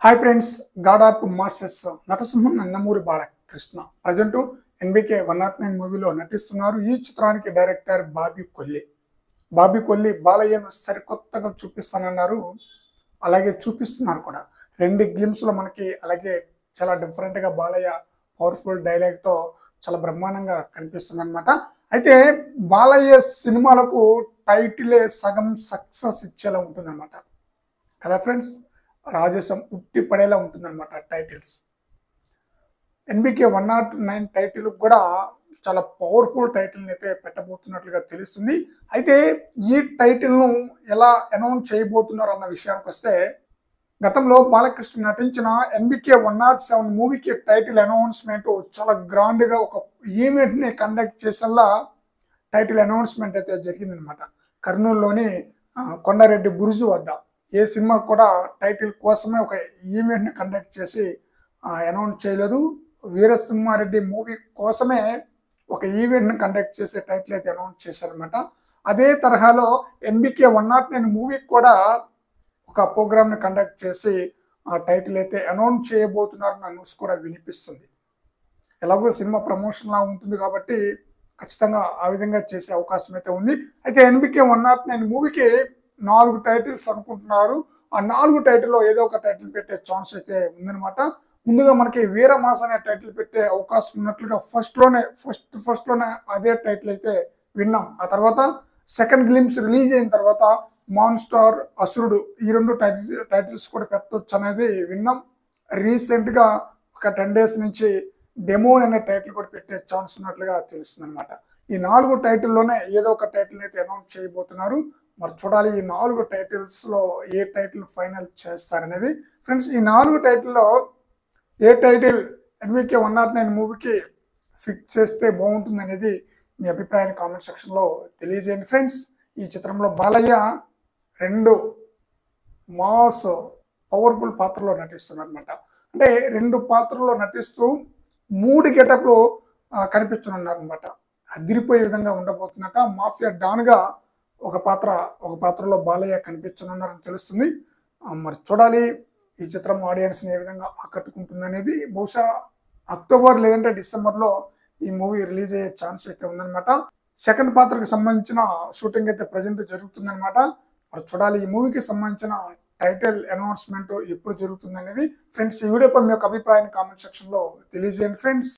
Hi friends, god of masters నటసింహం Nandamuri Balakrishna present NBK 109 మూవీలో నటిస్తున్నారు. ఈ చిత్రానికి డైరెక్టర్ బాబీ కొల్లి బాలయ్యను సరికొత్తగా చూపిస్తానన్నారు. అలాగే చూపిస్తున్నారు కూడా. రెండు గ్లిమ్స్ లో మనకి అలాగే చాలా డిఫరెంట్ గా బాలయ్య పవర్ఫుల్ డైలాగ్ తో చాలా బ్రహ్మాండంగా కనిపిస్తుంది అనమాట. అయితే బాలయ్య సినిమాలకు టైటిలే సగం సక్సెస్ ఇచ్చేలా ఉంటుంది అనమాట కదా ఫ్రెండ్స్. రాజసం ఉట్టి పడేలా ఉంటుందన్నమాట టైటిల్స్. ఎన్బికే 109 టైటిల్ కూడా చాలా పవర్ఫుల్ టైటిల్ అయితే పెట్టబోతున్నట్లుగా తెలుస్తుంది. అయితే ఈ టైటిల్ ను ఎలా అనౌన్స్ చేయబోతున్నారు అన్న విషయానికి వస్తే, గతంలో బాలకృష్ణ నటించిన ఎన్బికే 107 మూవీకి టైటిల్ అనౌన్స్మెంట్ చాలా గ్రాండ్ గా ఒక ఈవెంట్ ని కండక్ట్ చేసేలా టైటిల్ అనౌన్స్మెంట్ అయితే జరిగిందనమాట. కర్నూలులోని కొండారెడ్డి బురుజు వద్ద. ఏ సినిమా కూడా టైటిల్ కోసమే ఒక ఈవెంట్ ని కండక్ట్ చేసి అనౌన్స్ చేయలేదు. వీరసింహారెడ్డి మూవీ కోసమే ఒక ఈవెంట్ ని కండక్ట్ చేసే టైటిల్ అయితే అనౌన్స్ చేశారనమాట. అదే తరహాలో ఎన్బికే 109 మూవీకి కూడా ఒక ప్రోగ్రామ్ ని కండక్ట్ చేసి ఆ టైటిల్ అయితే అనౌన్స్ చేయబోతున్నారన్న న్యూస్ కూడా వినిపిస్తుంది. ఎలాగో సినిమా ప్రమోషన్ లా ఉంటుంది కాబట్టి ఖచ్చితంగా ఆ విధంగా చేసే అవకాశం అయితే ఉంది. అయితే ఎన్బికే 109 మూవీకి 4 టైటిల్స్ అనుకుంటున్నారు. ఆ 4 టైటిల్లో ఏదో ఒక టైటిల్ పెట్టే ఛాన్స్ అయితే ఉందన్నమాట. ముందుగా మనకి వీరమాస అనే టైటిల్ పెట్టే అవకాశం ఉన్నట్లుగా ఫస్ట్ లోనే అదే టైటిల్ అయితే విన్నాం. ఆ తర్వాత సెకండ్ గ్లిమ్స్ రిలీజ్ అయిన తర్వాత మాన్స్టార్, అసురుడు ఈ రెండు టైటిల్స్ కూడా పెట్టవచ్చు అనేది విన్నాం. రీసెంట్ గా ఒక 10 days నుంచి డెమో అనే టైటిల్ కూడా పెట్టే ఛాన్స్ ఉన్నట్లుగా తెలుస్తుంది అనమాట. ఈ 4 టైటిల్లోనే ఏదో ఒక టైటిల్ అయితే అనౌన్స్ చేయబోతున్నారు. మరి చూడాలి ఈ 4 టైటిల్స్ లో ఏ టైటిల్ ఫైనల్ చేస్తారనేది. ఫ్రెండ్స్, ఈ 4 టైటిల్లో ఏ టైటిల్ ఎన్బికే 109 మూవీకి ఫిక్స్ చేస్తే బాగుంటుంది అనేది మీ అభిప్రాయాన్ని కామెంట్ సెక్షన్ లో తెలియజేయండి. ఫ్రెండ్స్, ఈ చిత్రంలో బాలయ్య 2 మాస్ పవర్ఫుల్ పాత్రలో నటిస్తున్నారు అనమాట. అంటే 2 పాత్రల్లో నటిస్తూ 3 గెటప్లో కనిపించనున్నారు అనమాట. అదిరిపోయే విధంగా ఉండబోతున్నట. మాఫియా డాన్ గా ఒక పాత్రలో బాలయ్య కనిపించనున్నారని తెలుస్తుంది. మరి చూడాలి ఈ చిత్రం ఆడియన్స్ ని ఏ విధంగా ఆకట్టుకుంటుంది అనేది. బహుశా అక్టోబర్ లేదంటే డిసెంబర్లో ఈ మూవీ రిలీజ్ అయ్యే ఛాన్స్ అయితే ఉందన్నమాట. సెకండ్ పాత్రకు సంబంధించిన షూటింగ్ అయితే ప్రజెంట్ జరుగుతుందన్నమాట. మరి చూడాలి ఈ మూవీకి సంబంధించిన టైటిల్ అనౌన్స్మెంట్ ఎప్పుడు జరుగుతుంది అనేది. ఫ్రెండ్స్, ఈ వీడియోపై మీ యొక్క అభిప్రాయాన్ని కామెంట్ సెక్షన్ లో తెలియజేయండి ఫ్రెండ్స్.